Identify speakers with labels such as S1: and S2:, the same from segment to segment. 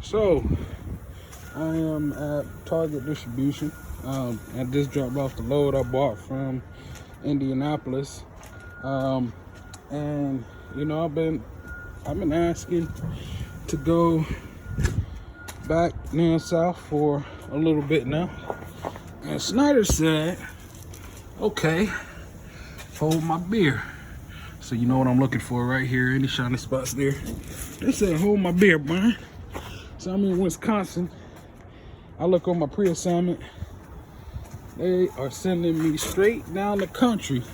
S1: So, I am at Target Distribution. I just dropped off the load I bought from Indianapolis. And you know, I've been asking to go back down south for a little bit now. And Schneider said, okay, hold my beer. So you know what I'm looking for right here, any shiny spots there. They said, hold my beer, Brian. So I'm in Wisconsin. I look on my pre-assignment. They are sending me straight down the country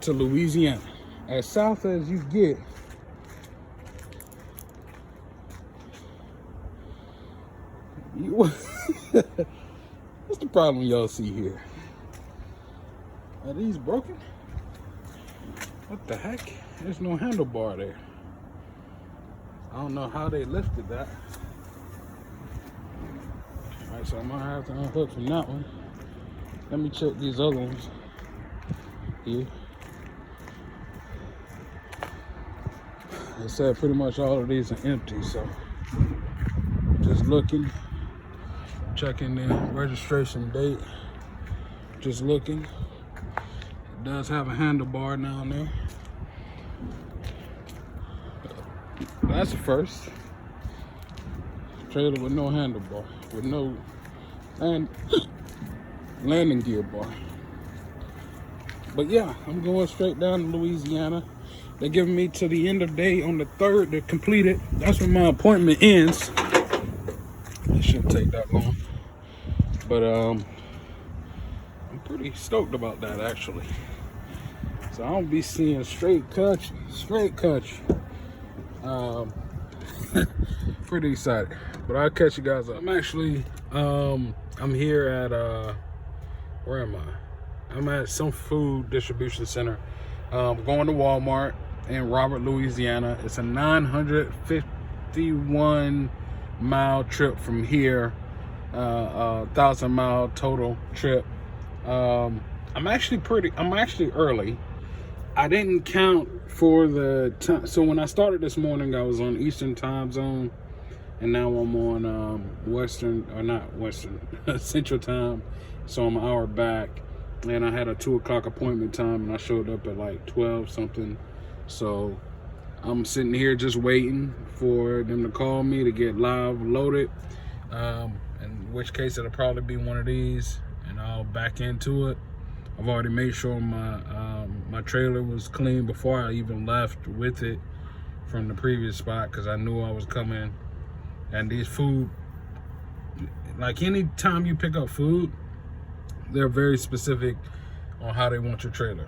S1: to Louisiana. As south as you get. What's the problem y'all see here? Are these broken? What the heck? There's no handlebar there. I don't know how they lifted that. Alright, so I'm gonna have to unhook from that one. Let me check these other ones here. They said pretty much all of these are empty, so just looking, checking the registration date, just looking. It does have a handlebar down there. That's the first. Trailer with no handlebar, with no landing gear bar. But yeah, I'm going straight down to Louisiana. They're giving me to the end of the day on the 3rd to complete it. That's when my appointment ends. It shouldn't take that long. But I'm pretty stoked about that actually. So I'll be seeing straight country. Pretty excited. But I'll catch you guys up. I'm actually I'm here at where am I? I'm at some food distribution center. Going to Walmart in Robert, Louisiana. It's a 951 mile trip from here. 1,000-mile total trip. I'm actually early. I didn't count for the time. So when I started this morning, I was on Eastern time zone, and now I'm on Central time. So I'm an hour back, and I had a 2 o'clock appointment time, and I showed up at like 12 something. So I'm sitting here just waiting for them to call me to get live loaded. In which case it'll probably be one of these, and I'll back into it. I've already made sure my trailer was clean before I even left with it from the previous spot, because I knew I was coming. And these food, like any time you pick up food, they're very specific on how they want your trailer.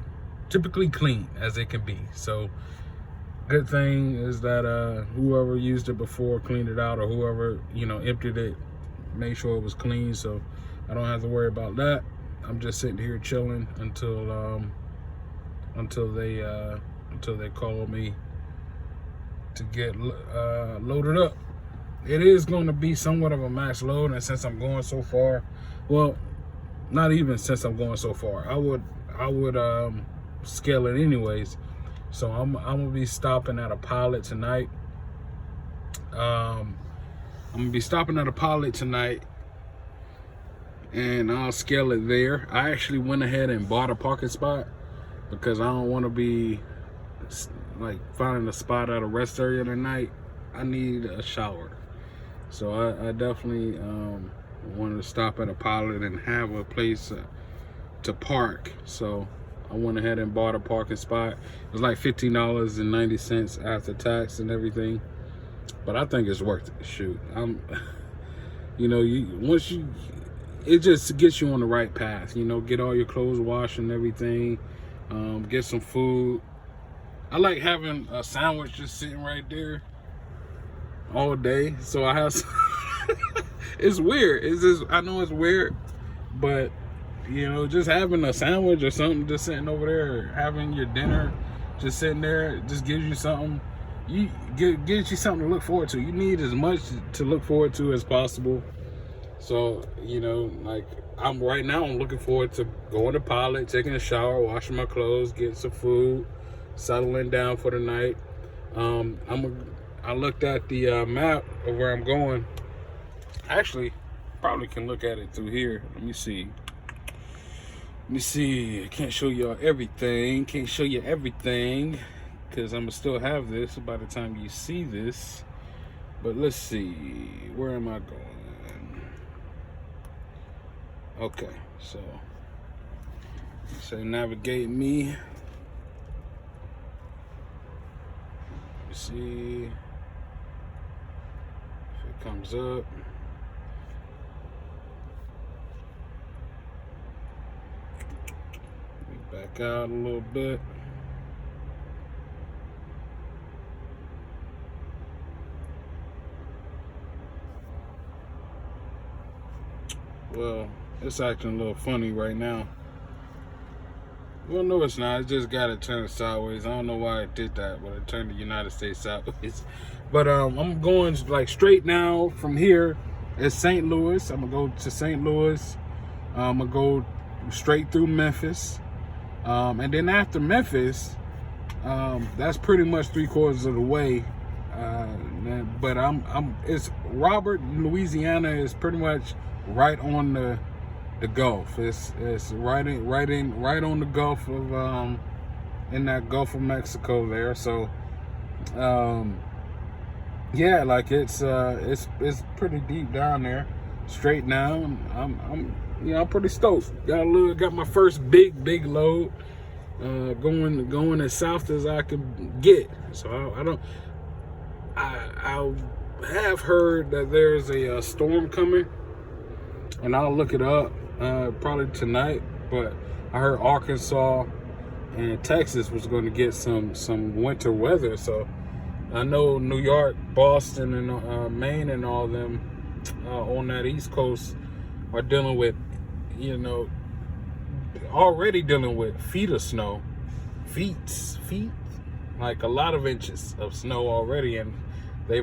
S1: Typically clean as it can be. So good thing is that whoever used it before cleaned it out, or whoever, you know, emptied it, made sure it was clean, so I don't have to worry about that. I'm just sitting here chilling until they call me to get loaded up. It is going to be somewhat of a max load, and since I'm going so far, well, not even since I'm going so far, I would scale it anyways. So I'm gonna be stopping at a pilot tonight. And I'll scale it there. I actually went ahead and bought a parking spot because I don't want to be like finding a spot at a rest area tonight. I need a shower. So I definitely wanted to stop at a pilot and have a place to park. So I went ahead and bought a parking spot. It was like $15.90 after tax and everything. But I think it's worth it. Shoot, it just gets you on the right path. You know, get all your clothes washed and everything. Get some food. I like having a sandwich just sitting right there all day. So I have. It's weird. I know it's weird, but you know, just having a sandwich or something just sitting over there, or having your dinner just sitting there, just gives you something. Gives you something to look forward to. You need as much to look forward to as possible. So, you know, like I'm looking forward to going to pilot, taking a shower, washing my clothes, getting some food, settling down for the night. I looked at the map of where I'm going. Actually, probably can look at it through here. Let me see. I can't show y'all everything. Can't show you everything because I'm gonna still have this by the time you see this. But let's see. Where am I going? Okay, so say navigate me. Let's see if it comes up. Back out a little bit. Well, it's acting a little funny right now. Well, no, it's not. It just got it turned sideways. I don't know why it did that, but it turned the United States sideways. But I'm going like straight now from here. It's St. Louis. I'm gonna go to St. Louis. I'm gonna go straight through Memphis. And then after Memphis, that's pretty much 3/4 of the way. But it's Robert, Louisiana is pretty much right on the Gulf. It's right on the Gulf of in that Gulf of Mexico there. So yeah, like it's pretty deep down there. Straight now, I'm pretty stoked. Got my first big load. Going as south as I could get. So I have heard that there's a storm coming, and I'll look it up probably tonight. But I heard Arkansas and Texas was going to get some winter weather. So I know New York, Boston, and Maine, and all them on that East Coast are dealing with, already dealing with feet of snow, feet, like a lot of inches of snow already, and they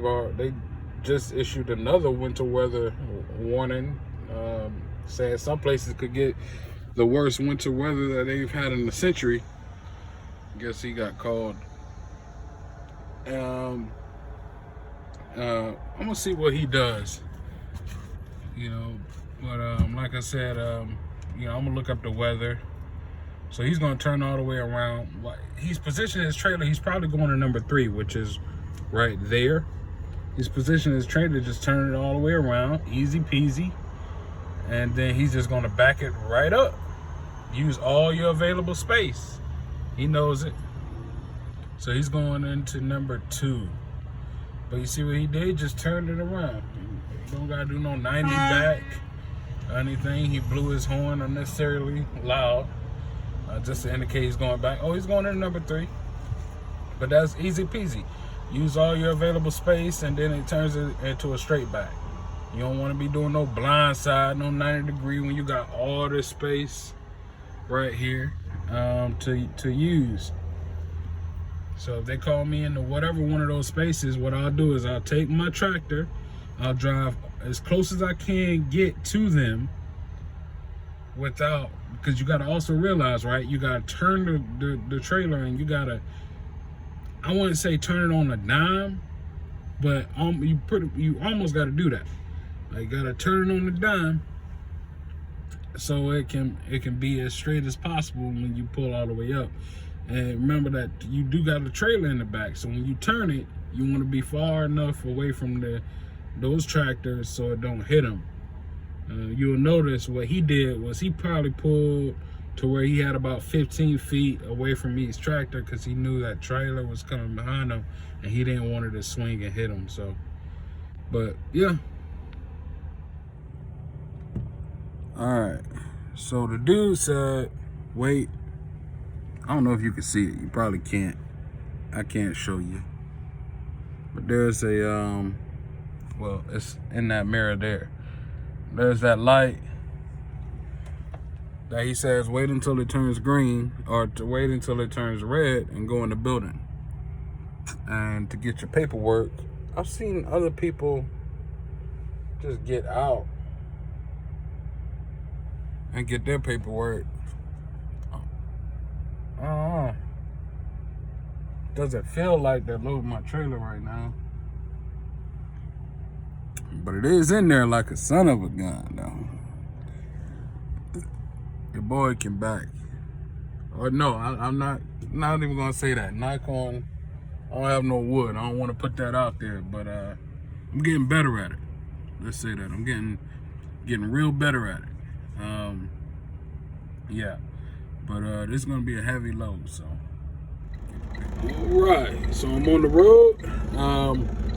S1: just issued another winter weather warning, saying some places could get the worst winter weather that they've had in a century. I guess he got called. I'm gonna see what he does, but like I said, I'm gonna look up the weather. So he's gonna turn all the way around. He's positioned his trailer. He's probably going to number 3, which is right there. He's positioned his trailer, just turn it all the way around, easy peasy, and then he's just gonna back it right up. Use all your available space. He knows it. So he's going into number 2. But you see what he did? Just turned it around. You don't gotta do no 90 back or anything. He blew his horn unnecessarily loud, just to indicate he's going back. Oh, he's going into number 3. But that's easy peasy. Use all your available space, and then it turns it into a straight back. You don't want to be doing no blind side, no 90 degree when you got all this space right here to use. So if they call me into whatever one of those spaces, what I'll do is I'll take my tractor, I'll drive as close as I can get to them without, because you got to also realize, right, you got to turn the trailer, and you got to, I wouldn't say turn it on a dime, but you almost got to do that. Like, you got to turn it on the dime so it can be as straight as possible when you pull all the way up. And remember that you do got a trailer in the back, so when you turn it, you want to be far enough away from those tractors so it don't hit them. You'll notice what he did was he probably pulled to where he had about 15 feet away from each tractor, because he knew that trailer was coming behind him and he didn't want it to swing and hit him. So, but yeah. All right, so the dude said, wait, I don't know if you can see it. You probably can't. I can't show you. But there's a, well, it's in that mirror there. There's that light that he says wait until it turns green, or to wait until it turns red and go in the building. And to get your paperwork, I've seen other people just get out and get their paperwork. Doesn't feel like they're loading my trailer right now. But it is in there like a son of a gun, though. Your boy can back. Or no, I'm not even gonna say that. Knock on, I don't have no wood. I don't want to put that out there, but I'm getting better at it. Let's say that. I'm getting real better at it. Yeah. But this is gonna be a heavy load, so. All right, so I'm on the road.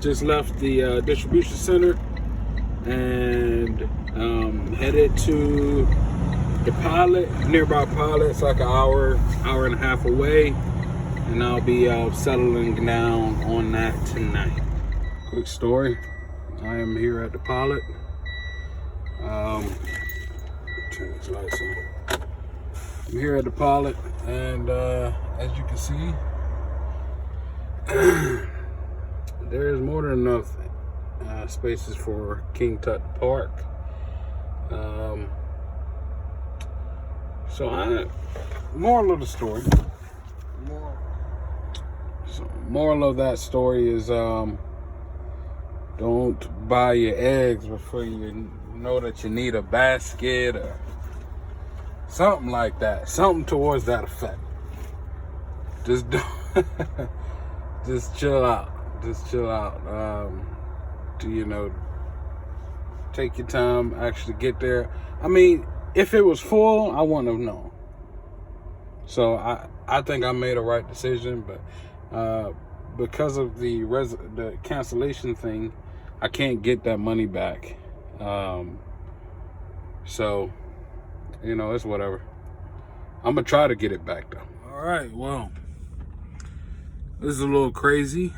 S1: Just left the distribution center and headed to the pilot, nearby pilot. It's like an hour and a half away, and I'll be settling down on that tonight. Quick story: I am here at the pilot. Turn these lights on. I'm here at the pilot, and as you can see, there is more than enough spaces for King Tut Park. So moral of the story. Moral of that story is don't buy your eggs before you know that you need a basket or something like that. Something towards that effect. Just don't. Just chill out. Just chill out. Take your time, actually get there. I mean, if it was full, I wouldn't have known. So I think I made a right decision, but because of the cancellation thing, I can't get that money back. So, it's whatever. I'm gonna try to get it back though. All right, well, this is a little crazy.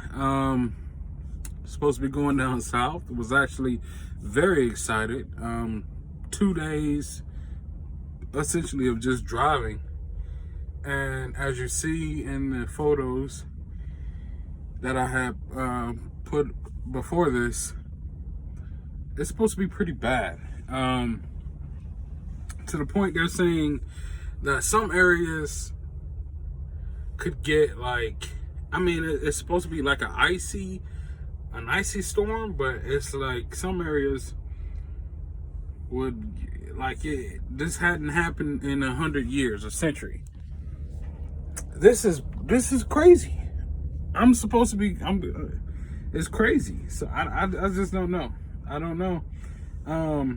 S1: Supposed to be going down south. Was actually very excited. 2 days essentially of just driving, and as you see in the photos that I have put before this, it's supposed to be pretty bad, to the point they're saying that some areas could get it's supposed to be like an icy storm, but it's like some areas would this hadn't happened in 100 years, a century. This is crazy. It's crazy. So I just don't know. I don't know. I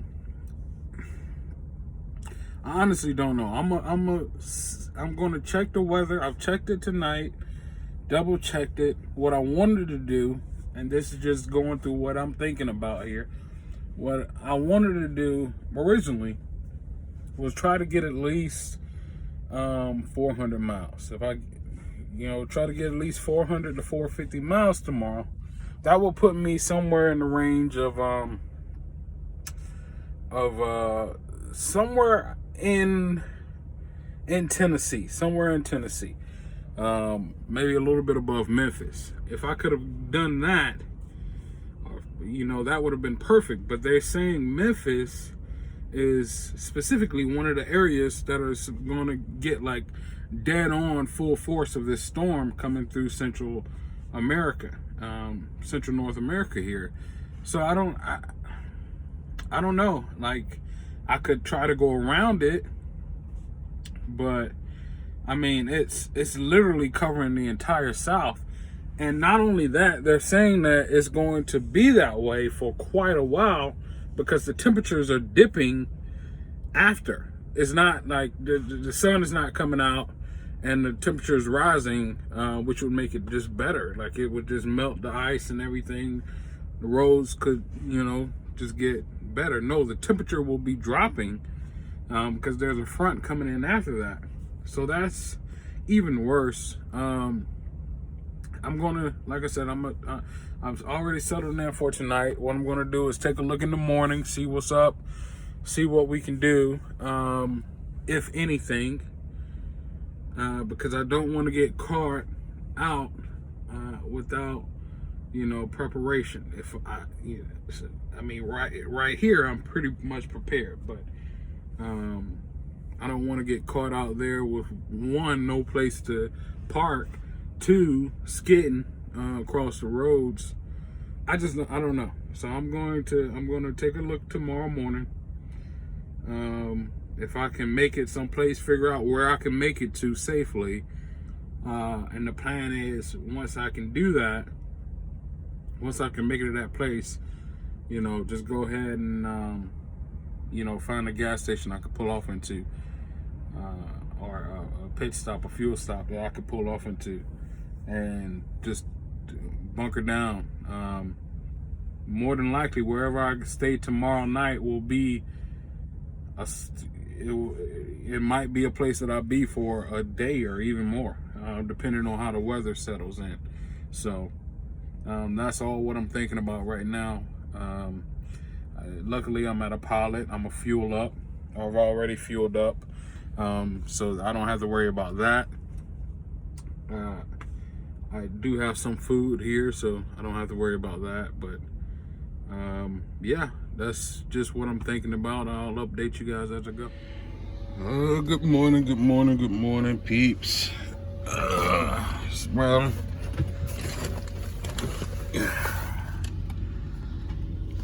S1: honestly don't know. I'm gonna check the weather. I've checked it tonight, double checked it. What I wanted to do, and this is just going through what I'm thinking about here. What I wanted to do originally was try to get at least 400 miles. If I, try to get at least 400 to 450 miles tomorrow, that will put me somewhere in the range of somewhere in Tennessee, maybe a little bit above Memphis. If I could have done that, that would have been perfect. But they're saying Memphis is specifically one of the areas that are going to get dead on full force of this storm coming through Central America, Central North America here. So I don't know. I could try to go around it, but I mean, it's literally covering the entire South. And not only that, they're saying that it's going to be that way for quite a while because the temperatures are dipping after. It's not like the sun is not coming out and the temperature is rising, which would make it just better. It would just melt the ice and everything. The roads could, just get better. No, the temperature will be dropping because there's a front coming in after that. So that's even worse. I'm gonna, like I said, I've already settled in for tonight. What I'm gonna do is take a look in the morning, see what's up, see what we can do, if anything, because I don't want to get caught out without, preparation. If right here, I'm pretty much prepared, but I don't want to get caught out there with one, no place to park, two, skidding across the roads I don't know. So I'm going to take a look tomorrow morning. If I can make it someplace, figure out where I can make it to safely. And the plan is, once I can do that, once I can make it to that place, you know, just go ahead and, you know, find a gas station I could pull off into, or a pit stop, a fuel stop that I could pull off into, and just bunker down. More than likely, wherever I stay tomorrow night will be it might be a place that I'll be for a day or even more, depending on how the weather settles in. So that's all what I'm thinking about right now. Luckily, I'm at a pilot. I'm a fuel up. I've already fueled up, so I don't have to worry about that. I do have some food here, so I don't have to worry about that. But yeah, that's just what I'm thinking about. I'll update you guys as I go. Good morning, peeps. Well,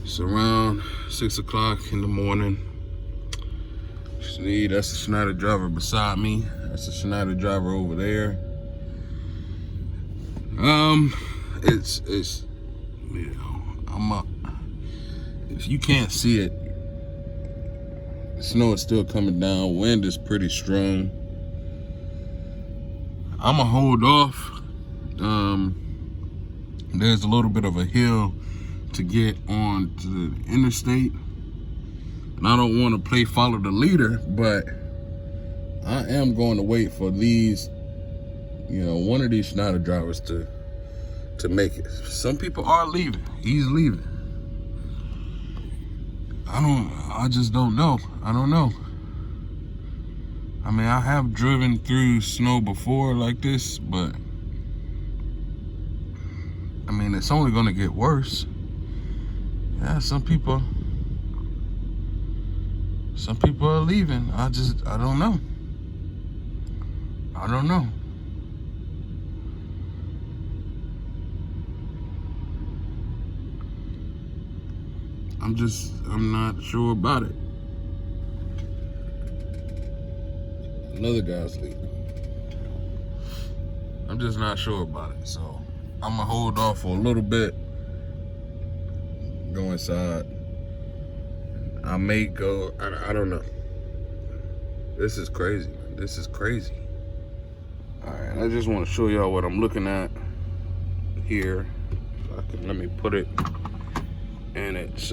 S1: it's around 6 o'clock in the morning. That's the Schneider driver beside me. That's the Schneider driver over there. It's you know, I'm up. If you can't see it, the snow is still coming down. Wind is pretty strong. I'ma hold off. There's a little bit of a hill to get on to the interstate, and I don't want to play follow the leader, but I am going to wait for these, you know, one of these Schneider drivers to make it. Some people are leaving. He's leaving. I just don't know. I don't know. I mean, I have driven through snow before like this, but I mean, it's only gonna get worse. Yeah, some people are leaving. I don't know. I don't know. I'm not sure about it. Another guy's leaving. I'm just not sure about it. So I'm gonna hold off for a little bit. Go inside. I may go, I don't know. This is crazy, man. This is crazy. All right, I just want to show y'all what I'm looking at here. Let me put it in its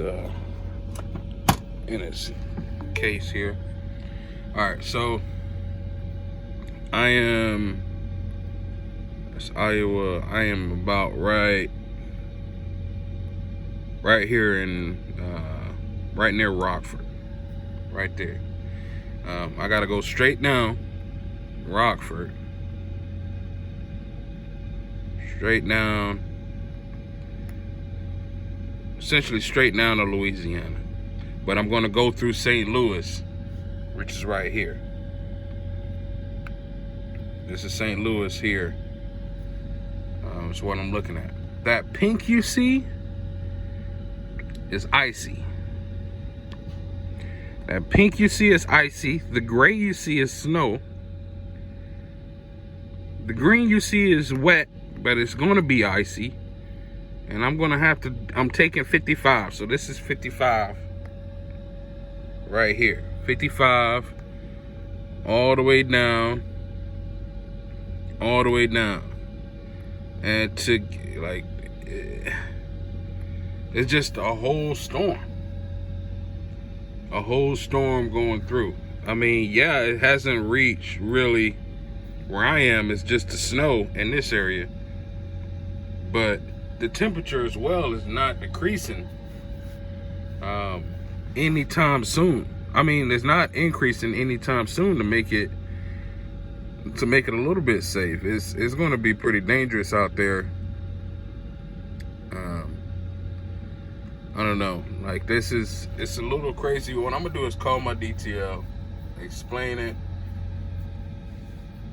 S1: case here. All right, so it's Iowa. I am about right here in right near Rockford, right there. I gotta go straight down Rockford, straight down, essentially straight down to Louisiana. But I'm gonna go through St. Louis, which is right here. This is St. Louis here. That's what I'm looking at. That pink you see is icy. That pink you see is icy. The gray you see is snow. The green you see is wet, but it's gonna be icy. And I'm taking 55. So this is 55 right here. 55 all the way down. All the way down. And to, like, it's just a whole storm. A whole storm going through. I mean, yeah, it hasn't reached really where I am. It's just the snow in this area. But the temperature as well is not decreasing anytime soon. I mean, it's not increasing anytime soon to make it a little bit safe. It's going to be pretty dangerous out there. I don't know. Like, it's a little crazy. What I'm gonna do is call my DTL, explain it.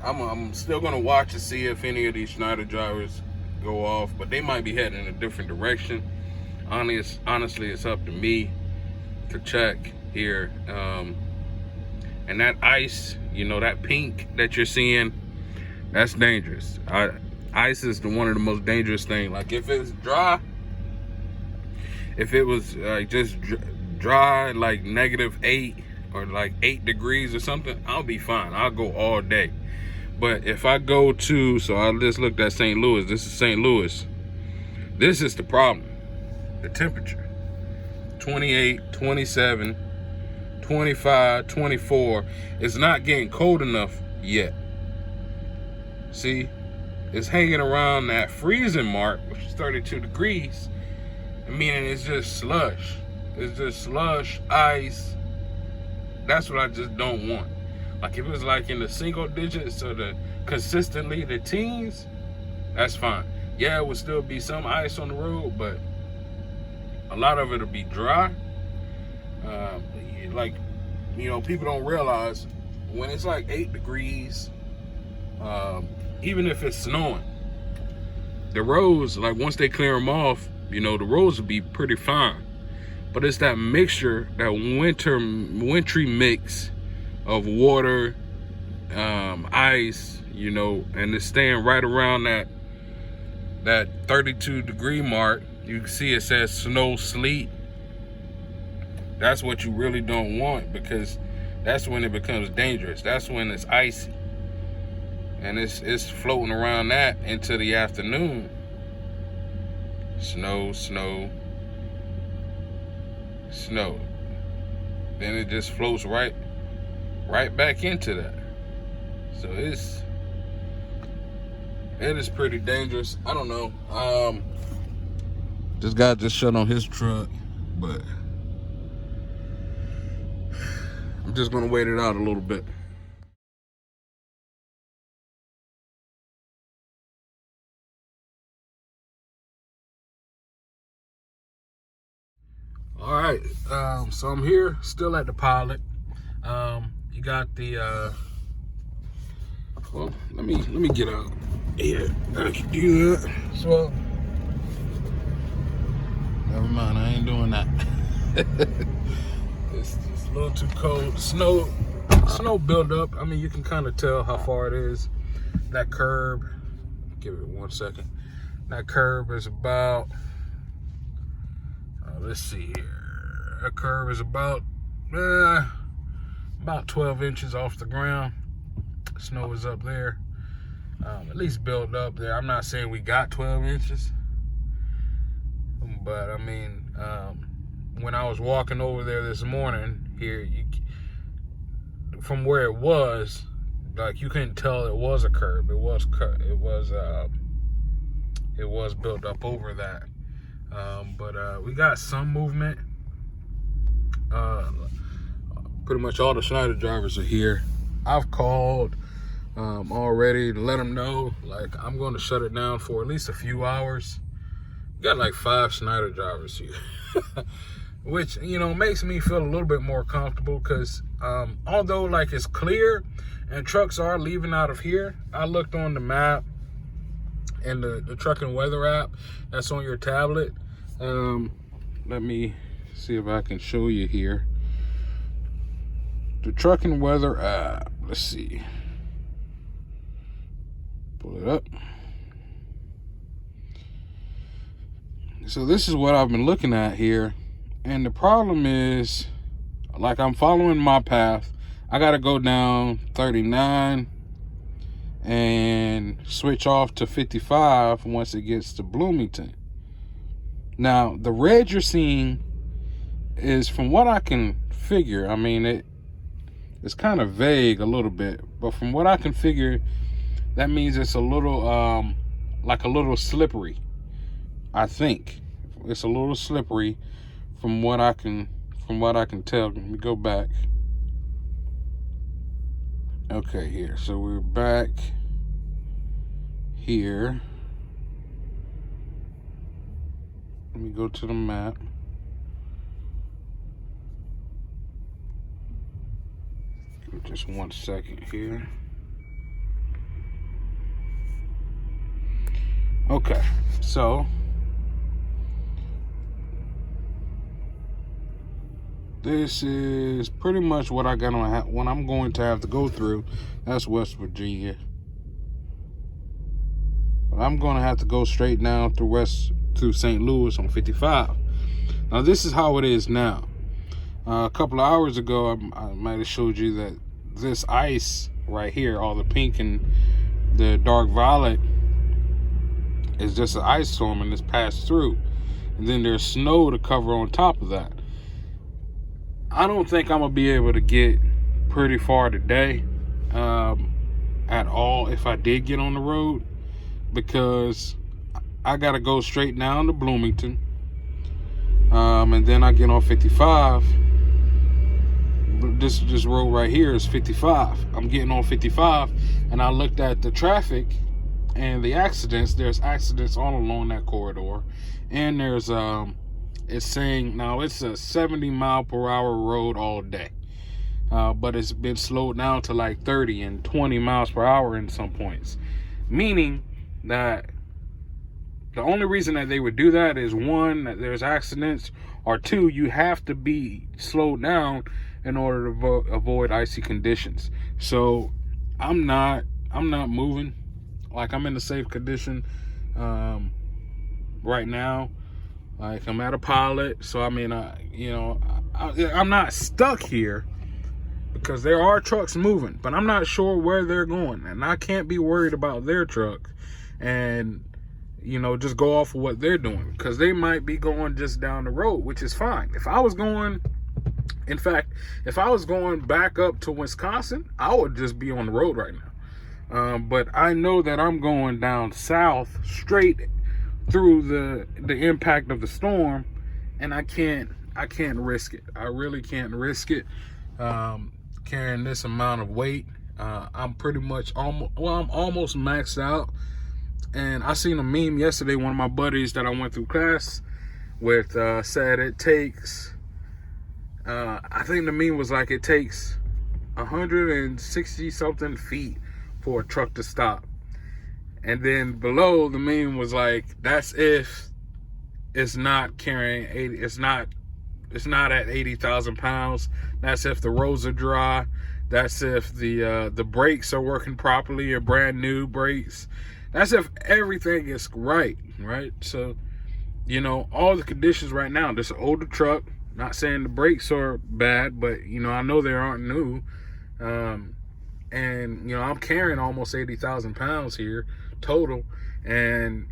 S1: I'm still gonna watch to see if any of these Schneider drivers go off, but they might be heading in a different direction. Honestly, it's up to me to check here. And that ice, you know, that pink that you're seeing, that's dangerous. Ice is one of the most dangerous things. Like if it's dry, if it was just dry, like -8 or like 8 degrees or something, I'll be fine. I'll go all day. But if I go to, so I just looked at St. Louis. This is St. Louis. This is the problem. The temperature. 28, 27, 25, 24. It's not getting cold enough yet. See? It's hanging around that freezing mark, which is 32 degrees. Meaning it's just slush. It's just slush, ice. That's what I just don't want. Like if it was like in the single digits or consistently the teens, that's fine. Yeah, it would still be some ice on the road, but a lot of it'll be dry. Like, you know, people don't realize when it's like 8 degrees, even if it's snowing, the roads, like once they clear them off, you know, the roads will be pretty fine. But it's that mixture, that wintry mix of water, ice, you know, and it's staying right around that 32 degree mark. You can see it says snow, sleet. That's what you really don't want, because that's when it becomes dangerous. That's when it's icy. And it's floating around that into the afternoon. Snow, snow, snow. Then it just floats right back into that. So it is pretty dangerous. I don't know. This guy just shut on his truck, but I'm just gonna wait it out a little bit. All right, so I'm here still at the pilot. You got the well, let me get out here. I can do that. So never mind, I ain't doing that. It's just a little too cold. Snow build up. I mean, you can kind of tell how far it is. That curb, give it 1 second. That curb is about, let's see here. That curb is about 12 inches off the ground. Snow is up there. At least built up there. I'm not saying we got 12 inches. But I mean, when I was walking over there this morning, here, from where it was, like you couldn't tell it was a curb. It was built up over that. But we got some movement. Pretty much all the Schneider drivers are here. I've called already to let them know, like, I'm going to shut it down for at least a few hours. Got like 5 Schneider drivers here, which, you know, makes me feel a little bit more comfortable, because although like it's clear and trucks are leaving out of here, I looked on the map and the trucking weather app that's on your tablet. Let me see if I can show you here. The trucking weather app, let's see. Pull it up. So this is what I've been looking at here. And the problem is, like, I'm following my path. I got to go down 39 and switch off to 55 once it gets to Bloomington. Now, the red you're seeing is, from what I can figure, I mean, it's kind of vague a little bit, but from what I can figure, that means it's a little, like a little slippery. I think it's a little slippery from what I can tell. Let me go back. Okay, here. So we're back here. Let me go to the map. Give me just 1 second here. Okay, so this is pretty much what I'm going to have to go through. That's West Virginia. But I'm going to have to go straight down through St. Louis on 55. Now, this is how it is now. A couple of hours ago, I might have showed you that this ice right here, all the pink and the dark violet, is just an ice storm and it's passed through. And then there's snow to cover on top of that. I don't think I'm going to be able to get pretty far today at all if I did get on the road, because I got to go straight down to Bloomington. And then I get on 55. This road right here is 55. I'm getting on 55, and I looked at the traffic and the accidents. There's accidents all along that corridor, and there's it's saying now it's a 70-mile-per-hour road all day, but it's been slowed down to like 30 and 20 miles per hour in some points, meaning that the only reason that they would do that is, one, that there's accidents, or two, you have to be slowed down in order to avoid icy conditions. So I'm not moving. Like, I'm in a safe condition right now. Like, I'm at a pilot, so I mean, I'm not stuck here because there are trucks moving, but I'm not sure where they're going, and I can't be worried about their truck and just go off of what they're doing, because they might be going just down the road, which is fine. If I was going back up to Wisconsin, I would just be on the road right now. But I know that I'm going down south straight through the impact of the storm, and I can't risk it. I really can't risk it carrying this amount of weight. I'm pretty much I'm almost maxed out. And I seen a meme yesterday. One of my buddies that I went through class with said it takes, I think the meme was like, it takes 160 something feet for a truck to stop. And then below the meme was like, that's if it's not carrying 80, it's not at 80,000 pounds. That's if the roads are dry. That's if the brakes are working properly, or brand new brakes. That's if everything is right? So, all the conditions right now, this is an older truck. Not saying the brakes are bad, but, I know they aren't new. And, I'm carrying almost 80,000 pounds here total. And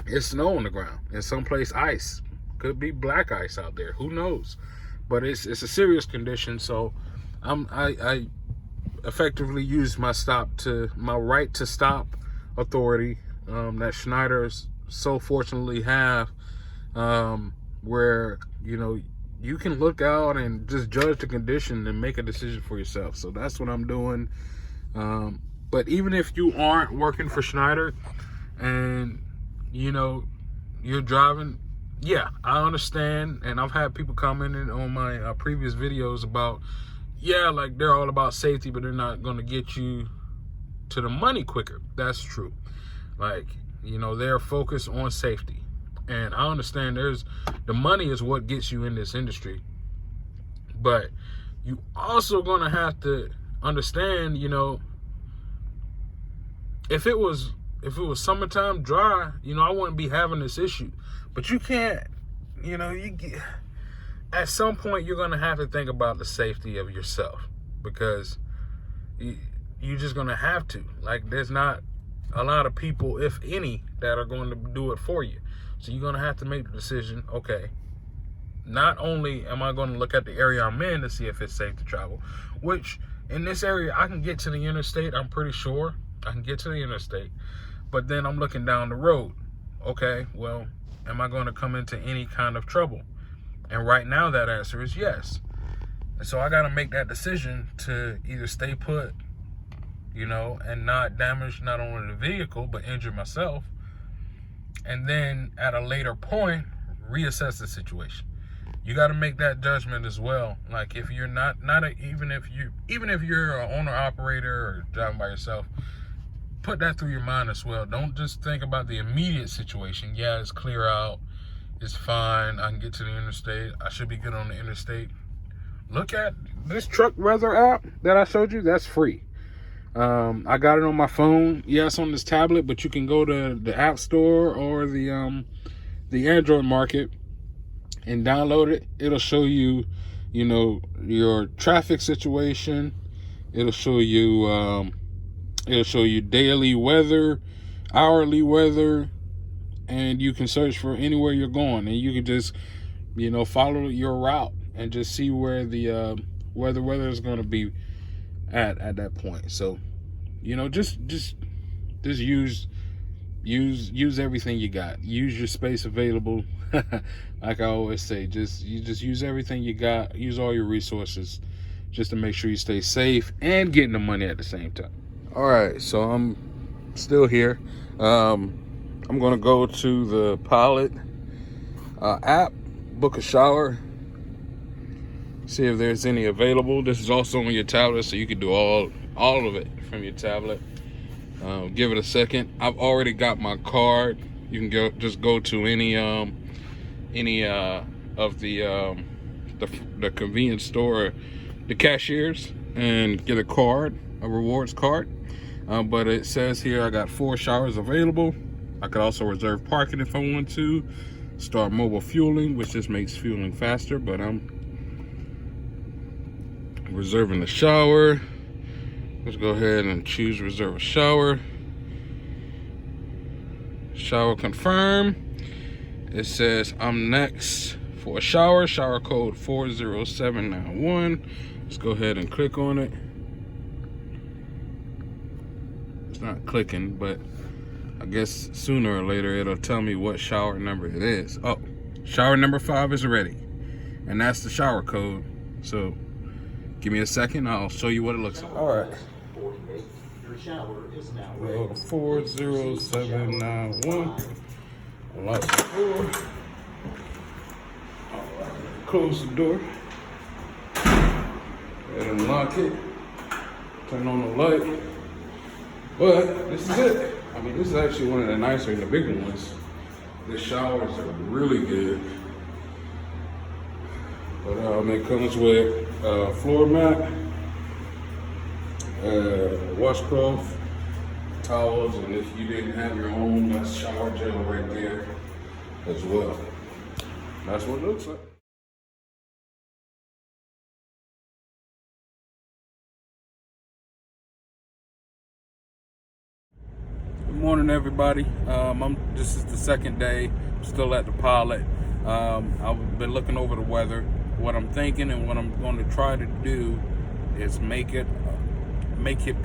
S1: it's snow on the ground. And someplace ice. Could be black ice out there. Who knows? But it's a serious condition. So I effectively used my right to stop authority that Schneider's so fortunately have, where you can look out and just judge the condition and make a decision for yourself. So that's what I'm doing. But even if you aren't working for Schneider and you're driving, yeah, I understand. And I've had people commenting on my previous videos about, like, they're all about safety, but they're not going to get you to the money quicker. That's true. Like, they're focused on safety, and I understand the money is what gets you in this industry, but you also gonna have to understand, if it was summertime dry, I wouldn't be having this issue. But you can't, at some point you're gonna have to think about the safety of yourself, because you're just gonna have to. Like, there's not a lot of people, if any, that are going to do it for you. So you're gonna have to make the decision, okay, not only am I going to look at the area I'm in to see if it's safe to travel, which in this area I can get to the interstate. I'm pretty sure I can get to the interstate, but then I'm looking down the road. Okay, well, am I going to come into any kind of trouble? And right now that answer is yes. And so I got to make that decision to either stay put, and not damage not only the vehicle, but injure myself. And then at a later point, reassess the situation. You got to make that judgment as well. Like, if you're even if you're an owner operator or driving by yourself, put that through your mind as well. Don't just think about the immediate situation. Yeah, it's clear out. It's fine. I can get to the interstate. I should be good on the interstate. look at this truck weather app that I showed you. That's free. I got it on my phone. Yes, on this tablet, but you can go to the App Store or the Android market and download it. It'll show you, your traffic situation. It'll show you daily weather, hourly weather, and you can search for anywhere you're going, and you can just, follow your route and just see where the weather is going to be at that point. So, just use everything you got. Use your space available. Like I always say, just use everything you got. Use all your resources just to make sure you stay safe and getting the money at the same time. All right, so I'm still here. I'm gonna go to the Pilot app, book a shower, see if there's any available. This is also on your tablet, so you can do all of it from your tablet. Give it a second. I've already got my card. You can just go to any of the convenience store, the cashiers, and get a rewards card. But it says here I got 4 showers available. I could also reserve parking if I want to. Start mobile fueling, which just makes fueling faster, but I'm reserving the shower. Let's go ahead and choose reserve a shower. Shower confirm. It says I'm next for a shower. Shower code 40791. Let's go ahead and click on it. It's not clicking, but I guess sooner or later it'll tell me what shower number it is. Oh, shower number 5 is ready, and that's the shower code. So give me a second, I'll show you what it looks like. All right. Your shower is now ready. 40791. Unlock the door. All right. Close the door. And unlock it. Turn on the light. But this is it. I mean, this is actually one of the nicer and the bigger ones. The showers are really good. But it comes with floor mat, washcloth, towels, and if you didn't have your own, that's shower gel right there as well. That's what it looks like. Good morning, everybody. This is the second day. I'm still at the Pilot. I've been looking over the weather. What I'm thinking and what I'm going to try to do is make it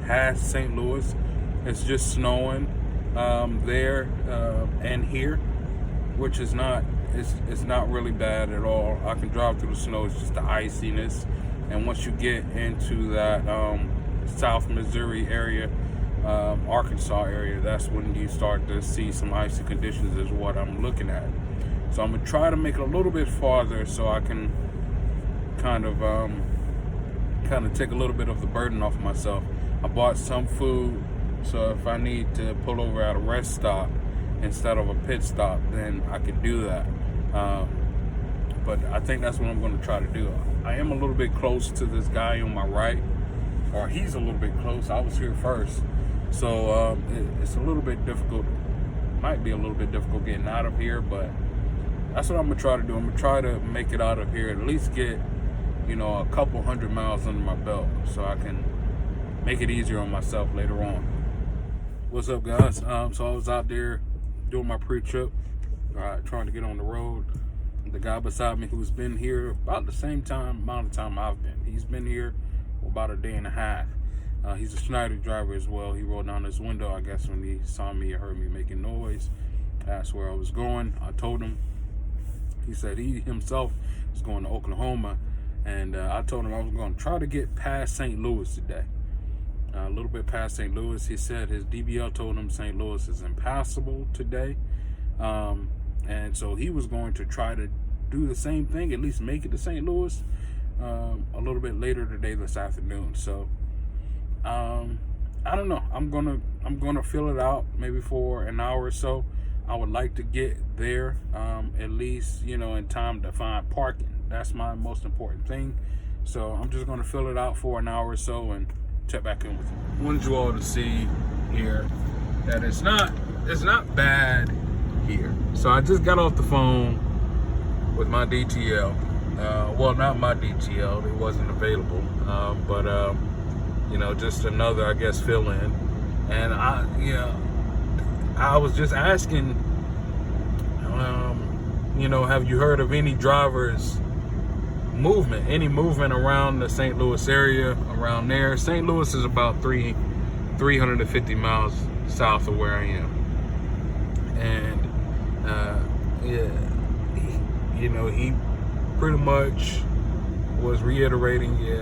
S1: past St. Louis. It's just snowing there and here, which is not it's not really bad at all. I can drive through the snow. It's just the iciness, and once you get into that South Missouri area, Arkansas area, that's when you start to see some icy conditions is what I'm looking at. So I'm gonna try to make it a little bit farther so I can kind of take a little bit of the burden off myself. I bought some food, so if I need to pull over at a rest stop instead of a pit stop, then I can do that. But I think that's what I'm going to try to do. I am a little bit close to this guy on my right, or he's a little bit close. I was here first, so it's a little bit difficult. Might be a little bit difficult getting out of here, but that's what I'm going to try to do. I'm going to try to make it out of here, at least get, a couple 100 miles under my belt so I can make it easier on myself later on. What's up, guys? So I was out there doing my pre-trip, trying to get on the road. The guy beside me, who's been here about the same amount of time I've been. He's been here for about a day and a half. He's a Schneider driver as well. He rolled down his window, I guess, when he saw me or heard me making noise. Asked where I was going. I told him. He said he himself is going to Oklahoma, and I told him I was going to try to get past St. Louis today. A little bit past St. Louis. He said his DBL told him St. Louis is impassable today. And so he was going to try to do the same thing, at least make it to St. Louis a little bit later today, this afternoon. So I don't know. I'm gonna fill it out maybe for an hour or so. I would like to get there at least in time to find parking. That's my most important thing. So I'm just gonna fill it out for an hour or so and check back in with you. I wanted you all to see here that it's not bad here. So I just got off the phone with my DTL. Well, not my DTL, it wasn't available, but you know, just another, I guess, fill in. And I was just asking, you know, have you heard of any drivers movement, any movement around the St. Louis area, around there? St. Louis is about 350 miles south of where I am. And you know, he pretty much was reiterating, you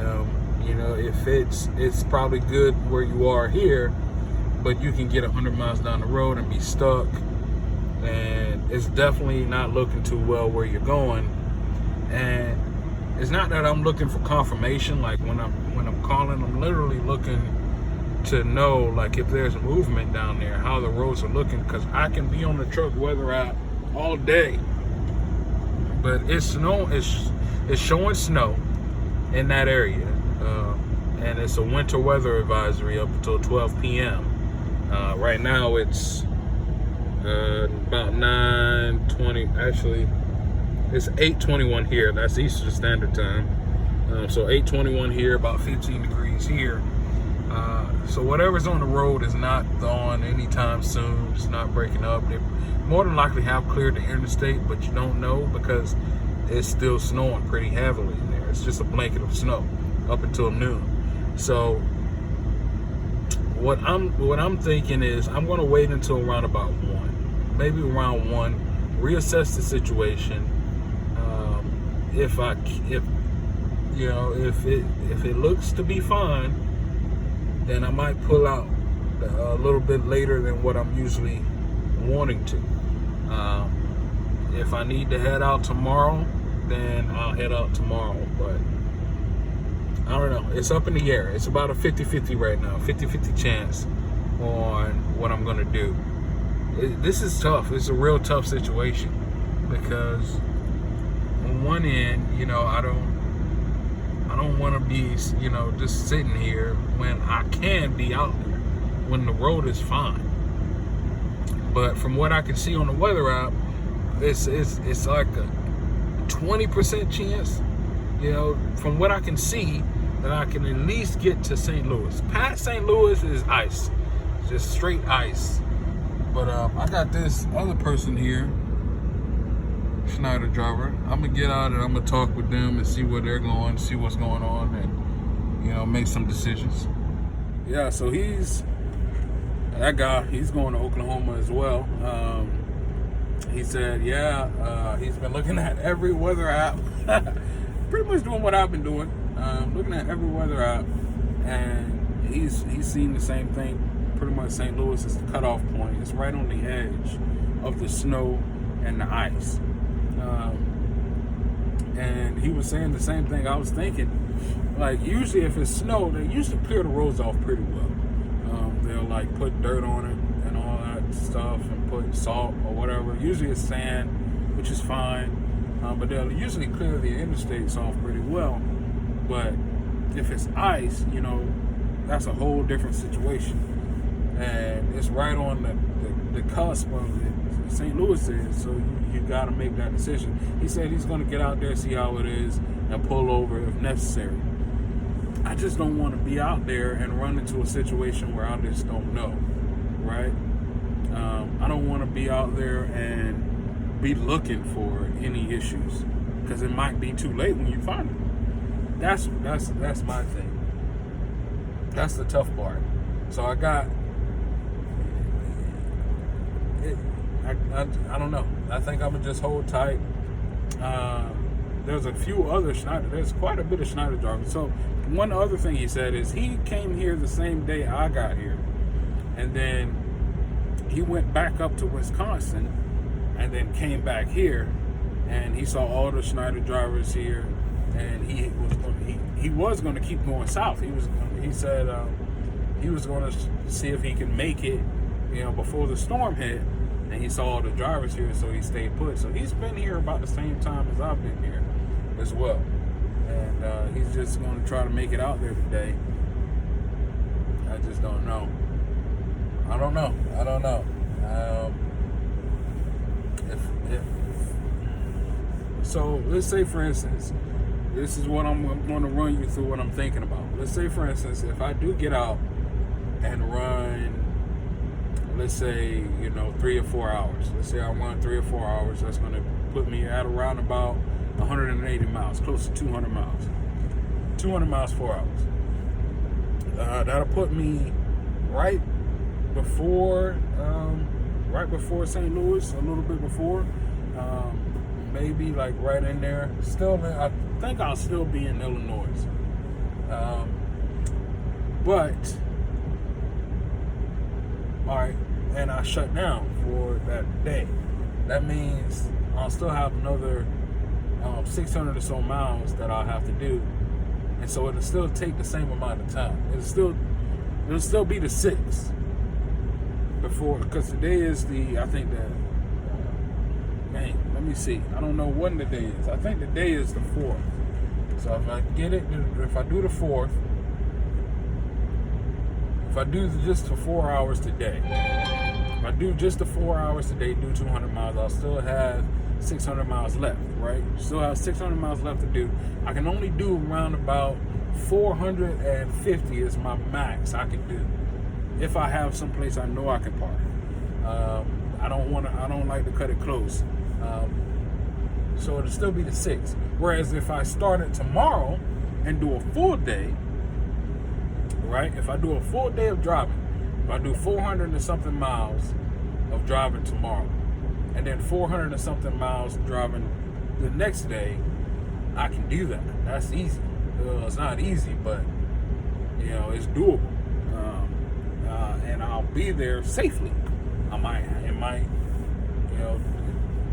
S1: know, it's probably good where you are here, but you can get 100 miles down the road and be stuck, and it's definitely not looking too well where you're going. And it's not that I'm looking for confirmation, like when I'm calling, I'm literally looking to know, like, if there's movement down there, how the roads are looking, because I can be on the truck weather app all day, but it's showing snow in that area, and it's a winter weather advisory up until 12 p.m. Right now it's about 9:20. Actually, it's 8:21 here. That's Eastern Standard Time. So 8:21 here, about 15 degrees here. So whatever's on the road is not thawing anytime soon. It's not breaking up. They more than likely have cleared the interstate, but you don't know because it's still snowing pretty heavily there. It's just a blanket of snow up until noon. So what I'm thinking is I'm going to wait until around about 1, maybe around 1, reassess the situation. If it looks to be fine, then I might pull out a little bit later than what I'm usually wanting to. If I need to head out tomorrow, then I'll head out tomorrow, but I don't know. It's up in the air. It's about a 50-50 right now, 50-50 chance on what I'm gonna do. This is tough. It's a real tough situation because on one end, you know, I don't want to be, you know, just sitting here when I can be out there, when the road is fine. But from what I can see on the weather app, it's like a 20% chance, you know, from what I can see, that I can at least get to St. Louis. Past St. Louis is ice, just straight ice. But I got this other person here, Schneider driver. I'm gonna get out and I'm gonna talk with them and see where they're going, see what's going on, and, you know, make some decisions. Yeah, so that guy, he's going to Oklahoma as well. He said, he's been looking at every weather app, pretty much doing what I've been doing, looking at every weather app, and he's seen the same thing. Pretty much St. Louis is the cutoff point. It's right on the edge of the snow and the ice. And he was saying the same thing I was thinking. Like, usually if it's snow, they usually clear the roads off pretty well. They'll like put dirt on it and all that stuff and put salt or whatever. Usually it's sand, which is fine. But they'll usually clear the interstates off pretty well. But if it's ice, you know, that's a whole different situation. And it's right on the cusp of it. St. Louis is, so you got to make that decision. He said he's going to get out there, see how it is, and pull over if necessary. I just don't want to be out there and run into a situation where I just don't know, right? I don't want to be out there and be looking for any issues, because it might be too late when you find them. That's my thing. That's the tough part. So I don't know. I think I'm gonna just hold tight. There's a few other Schneider. There's quite a bit of Schneider drivers. So one other thing he said is he came here the same day I got here, and then he went back up to Wisconsin, and then came back here, and he saw all the Schneider drivers here, and he was going to keep going south. He said he was going to see if he could make it, you know, before the storm hit. And he saw all the drivers here, so he stayed put. So he's been here about the same time as I've been here as well. and he's just going to try to make it out there today. I just don't know. I don't know. So let's say, for instance, this is what I'm going to run you through what I'm thinking about. Let's say, for instance, if I do get out and run, let's say, 3 or 4 hours. Let's say I run 3 or 4 hours. That's going to put me at around about 180 miles, close to 200 miles. 200 miles, 4 hours. That'll put me right before St. Louis, a little bit before. Maybe like right in there. Still, I think I'll still be in Illinois. But, all right, and I shut down for that day. That means I'll still have another 600 or so miles that I'll have to do. And so it'll still take the same amount of time. It'll still be the 6th before, because today is I think that, let me see. I don't know when the day is. I think the day is the 4th. So if I get it, if I do the 4th, if I do just for 4 hours today, if I do just the 4 hours today, do 200 miles, I'll still have 600 miles left, right? Still have 600 miles left to do. I can only do around about 450 is my max I can do. If I have someplace I know I can park. I don't like to cut it close. So it'll still be the 6th. Whereas if I started tomorrow and do a full day, right? If I do a full day of driving, if I do 400 and something miles of driving tomorrow, and then 400 and something miles driving the next day, I can do that. That's easy. It's not easy, but it's doable. And I'll be there safely. It might,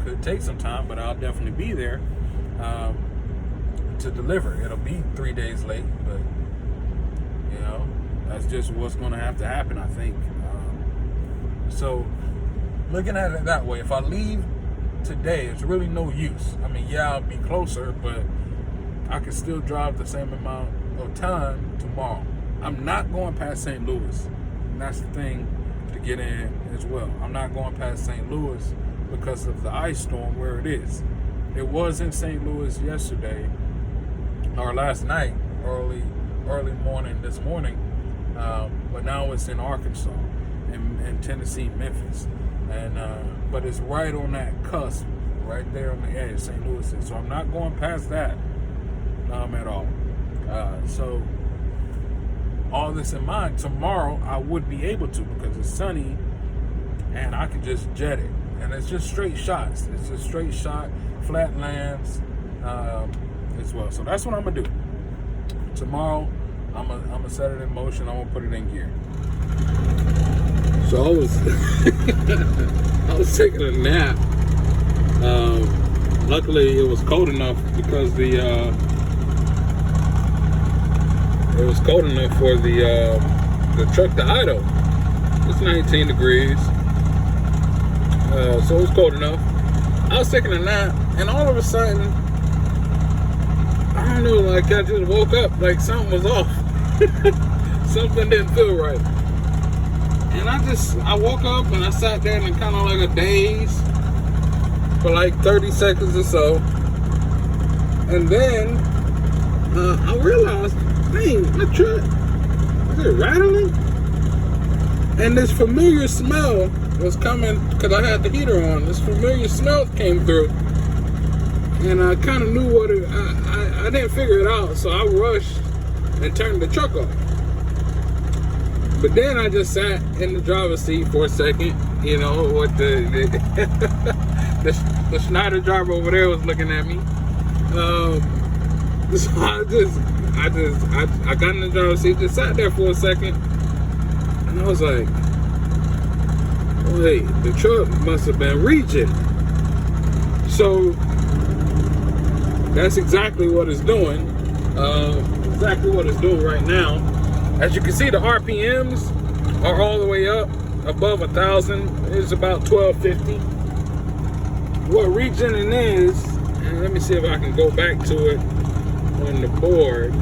S1: could take some time, but I'll definitely be there to deliver. It'll be 3 days late, but that's just what's going to have to happen, I think. So looking at it that way, if I leave today, it's really no use. I mean, yeah, I'll be closer, but I can still drive the same amount of time tomorrow. I'm not going past St. Louis. And that's the thing to get in as well. I'm not going past St. Louis because of the ice storm where it is. It was in St. Louis yesterday, or last night, early morning this morning, but now it's in Arkansas and Tennessee, Memphis. And but it's right on that cusp, right there on the edge, St. Louis is. So I'm not going past that at all. So all this in mind, tomorrow I would be able to, because it's sunny and I can just jet it. And it's just straight shots. It's just straight shot, flat lands as well. So that's what I'm gonna do. Tomorrow, I'm gonna set it in motion. I'm gonna put it in gear. So I was taking a nap. Luckily, it was cold enough because it was cold enough for the truck to idle. It's 19 degrees, so it was cold enough. I was taking a nap, and all of a sudden, I don't know, like I just woke up like something was off. Something didn't feel right. And I woke up and I sat there in kind of like a daze for like 30 seconds or so. And then I realized, dang, my truck, is it rattling? And this familiar smell was coming, because I had the heater on. This familiar smell came through. And I kind of knew what it, I didn't figure it out, so I rushed and turned the truck off. But then I just sat in the driver's seat for a second, with the Schneider driver over there was looking at me. So I got in the driver's seat, just sat there for a second, and I was like, wait, the truck must have been reaching. So that's exactly what it's doing. Exactly what it's doing right now. As you can see, the RPMs are all the way up above 1,000. It's about 1250. What regening is, and let me see if I can go back to it. on the board.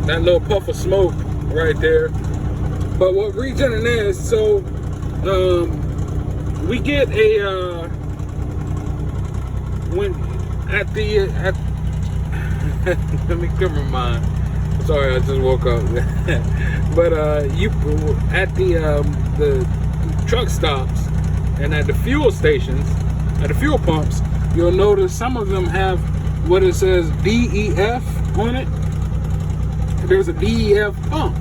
S1: That little puff of smoke right there. But what regening is, so we get a when at let me clear my mind. Sorry, I just woke up. But you at the truck stops and at the fuel stations, at the fuel pumps, you'll notice some of them have what it says DEF on it. There's a DEF pump.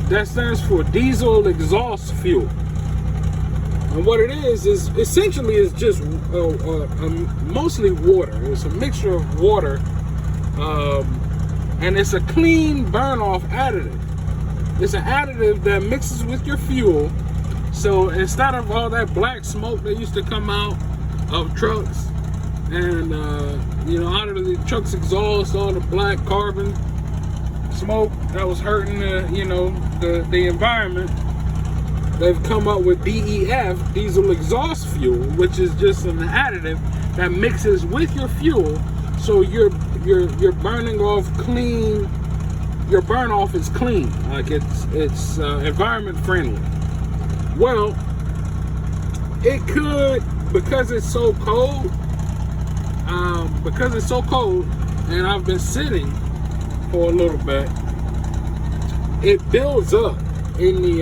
S1: That stands for diesel exhaust fuel. And what it is essentially is just mostly water. It's a mixture of water, and it's a clean burn-off additive. It's an additive that mixes with your fuel. So instead of all that black smoke that used to come out of trucks, and out of the truck's exhaust, all the black carbon smoke that was hurting the environment, they've come up with DEF, diesel exhaust fuel, which is just an additive that mixes with your fuel, so you're burning off clean. Your burn off is clean, like it's environment friendly. Well, it could, because it's so cold, and I've been sitting for a little bit, it builds up in the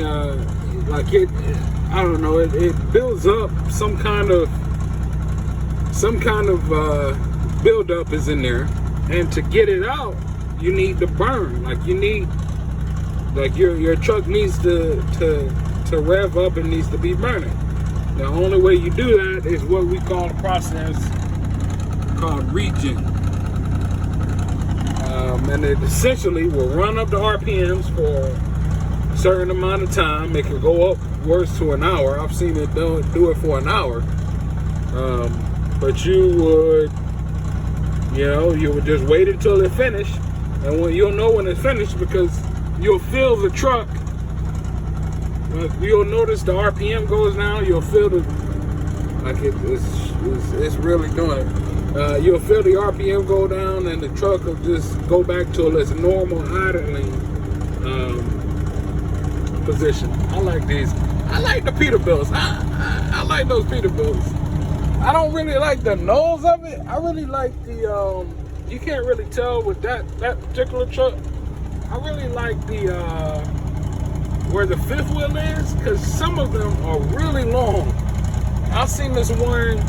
S1: it builds up some kind of buildup is in there, and to get it out you need to burn, your truck needs to rev up and needs to be burning. The only way you do that is what we call a process called regen. And it essentially will run up the RPMs for a certain amount of time. It can go upwards to an hour. I've seen it do it for an hour. But you would just wait until it finished, and you'll know when it's finished because you'll feel the truck. You'll notice the RPM goes down. You'll feel it's really doing it. You'll feel the RPM go down, and the truck will just go back to its normal idling position. I like these. I like the Peterbilts. I like those Peterbilts. I don't really like the nose of it. I really like the. You can't really tell with that particular truck. I really like the where the fifth wheel is, because some of them are really long. I've seen this one.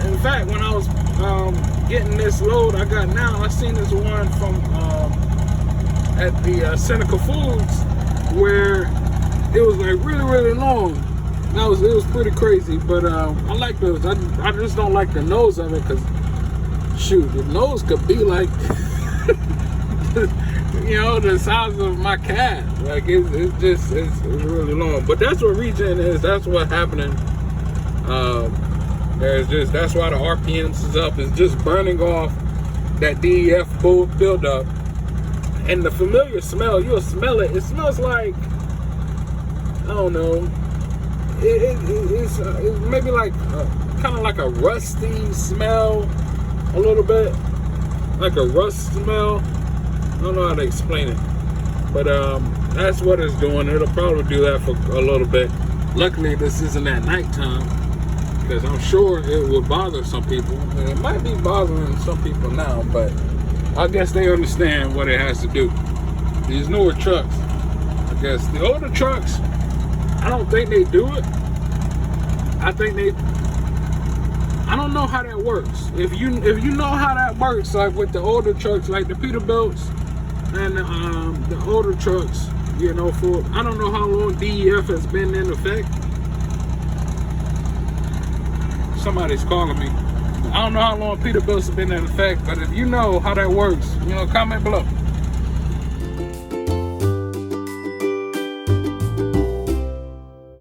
S1: In fact, when I was getting this load I got now, I seen this one from at the Seneca Foods, where it was like really long. It was pretty crazy, but I like those. I just don't like the nose of it, because shoot, the nose could be like the size of my calf. Like it's really long. But that's what regen is. That's what's happening. That's why the RPMs is up. It's just burning off that DEF buildup. And the familiar smell, you'll smell it. It smells like, I don't know, it's maybe like kind of like a rusty smell, a little bit like a rust smell. I don't know how to explain it, but that's what it's doing. It'll probably do that for a little bit. Luckily, this isn't at nighttime, because I'm sure it would bother some people. And it might be bothering some people now, but I guess they understand what it has to do. These newer trucks, I guess. The older trucks, I don't think they do it. I don't know how that works. If you know how that works, like with the older trucks, like the Peterbilts and the older trucks, for I don't know how long DEF has been in effect. Somebody's calling me. I don't know how long Peterbilts have been in effect, but if you know how that works, comment below.